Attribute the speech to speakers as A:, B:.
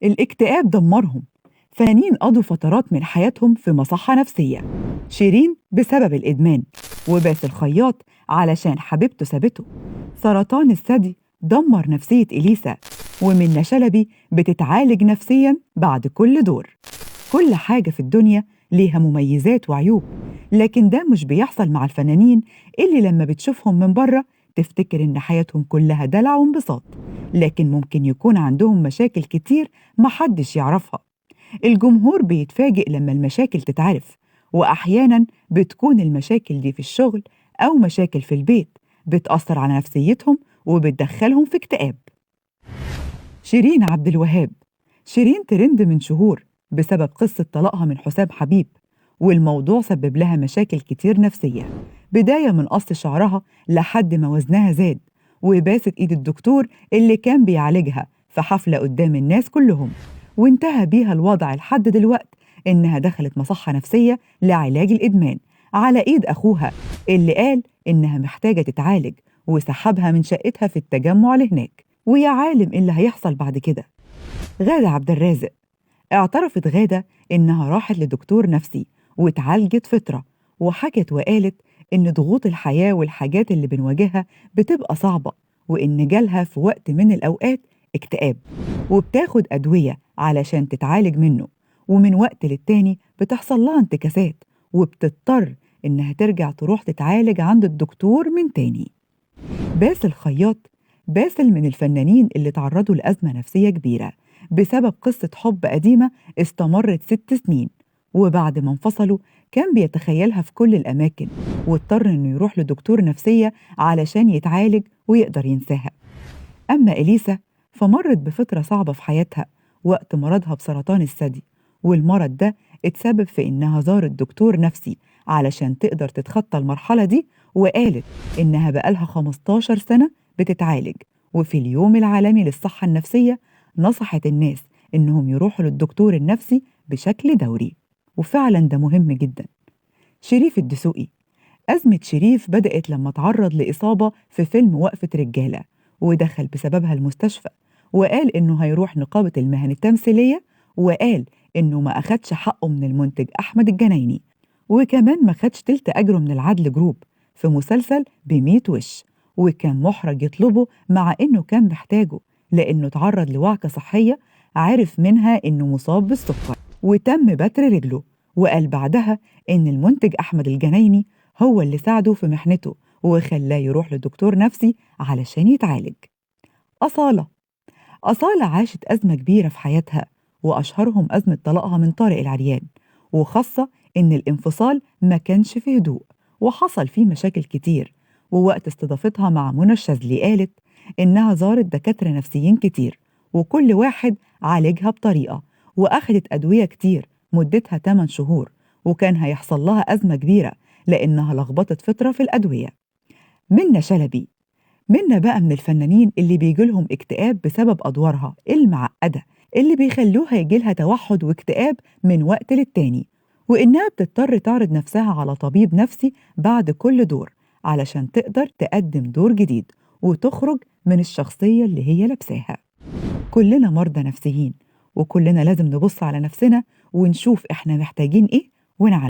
A: الاكتئاب دمرهم. فنانين قضوا فترات من حياتهم في مصحة نفسية. شيرين بسبب الإدمان، وباسل الخياط علشان حبيبته سابته. سرطان الثدي دمر نفسية إليسا، ومنة شلبي بتتعالج نفسيا بعد كل دور. كل حاجة في الدنيا ليها مميزات وعيوب، لكن ده مش بيحصل مع الفنانين اللي لما بتشوفهم من بره تفتكر إن حياتهم كلها دلع وانبساط، لكن ممكن يكون عندهم مشاكل كتير محدش يعرفها. الجمهور بيتفاجئ لما المشاكل تتعرف، وأحيانا بتكون المشاكل دي في الشغل أو مشاكل في البيت بتأثر على نفسيتهم وبتدخلهم في اكتئاب. شيرين عبد الوهاب. شيرين ترند من شهور بسبب قصة طلاقها من حسام حبيب، والموضوع سبب لها مشاكل كتير نفسية، بداية من قص شعرها لحد ما وزنها زاد، وباست إيد الدكتور اللي كان بيعالجها في حفلة قدام الناس كلهم، وانتهى بيها الوضع لحد دلوقت إنها دخلت مصحة نفسية لعلاج الإدمان على إيد أخوها اللي قال إنها محتاجة تتعالج، وسحبها من شقتها في التجمع لهناك. ويا عالم إيه اللي هيحصل بعد كده. غادة عبد الرازق. اعترفت غادة إنها راحت لدكتور نفسي واتعالجت فترة، وحكت وقالت إن ضغوط الحياة والحاجات اللي بنواجهها بتبقى صعبة، وإن جالها في وقت من الأوقات اكتئاب، وبتاخد أدوية علشان تتعالج منه، ومن وقت للتاني بتحصل لها انتكاسات وبتضطر إنها ترجع تروح تتعالج عند الدكتور من تاني. باسل الخياط. باسل من الفنانين اللي تعرضوا لأزمة نفسية كبيرة بسبب قصة حب قديمة استمرت 6 سنين، وبعد ما انفصلوا كان بيتخيلها في كل الأماكن، واضطر إنه يروح لدكتور نفسية علشان يتعالج ويقدر ينساها. أما إليسا فمرت بفترة صعبة في حياتها وقت مرضها بسرطان الثدي، والمرض ده اتسبب في إنها زارت دكتور نفسي علشان تقدر تتخطى المرحلة دي، وقالت إنها بقالها 15 سنة بتتعالج، وفي اليوم العالمي للصحة النفسية نصحت الناس إنهم يروحوا للدكتور النفسي بشكل دوري، وفعلا ده مهم جدا. شريف الدسوقي. أزمة شريف بدأت لما تعرض لإصابة في فيلم وقفة رجالة، ودخل بسببها المستشفى، وقال إنه هيروح نقابة المهن التمثيلية، وقال إنه ما أخدش حقه من المنتج أحمد الجنايني، وكمان ما خدش تلت أجره من العدل جروب في مسلسل ب100 وش، وكان محرج يطلبه مع إنه كان محتاجه لأنه تعرض لوعكة صحية عارف منها إنه مصاب بالسكر، وتم بتر رجله، وقال بعدها إن المنتج أحمد الجنايني هو اللي ساعده في محنته وخلاه يروح لدكتور نفسي علشان يتعالج. أصالة. أصالة عاشت أزمة كبيرة في حياتها، وأشهرهم أزمة طلاقها من طارق العريان، وخاصة إن الانفصال ما كانش في هدوء وحصل فيه مشاكل كتير. ووقت استضافتها مع منى الشاذلي قالت إنها زارت دكاترة نفسيين كتير، وكل واحد عالجها بطريقة، وأخدت أدوية كتير مدتها 8 شهور، وكان هيحصل لها أزمة كبيرة لأنها لخبطت فترة في الأدوية. منة شلبي. منة بقى من الفنانين اللي بيجيلهم اكتئاب بسبب أدوارها المعقدة اللي بيخلوها يجيلها توحد واكتئاب من وقت للتاني، وإنها بتضطر تعرض نفسها على طبيب نفسي بعد كل دور علشان تقدر تقدم دور جديد وتخرج من الشخصية اللي هي لابساها. كلنا مرضى نفسيين، وكلنا لازم نبص على نفسنا ونشوف إحنا محتاجين إيه ونعالج.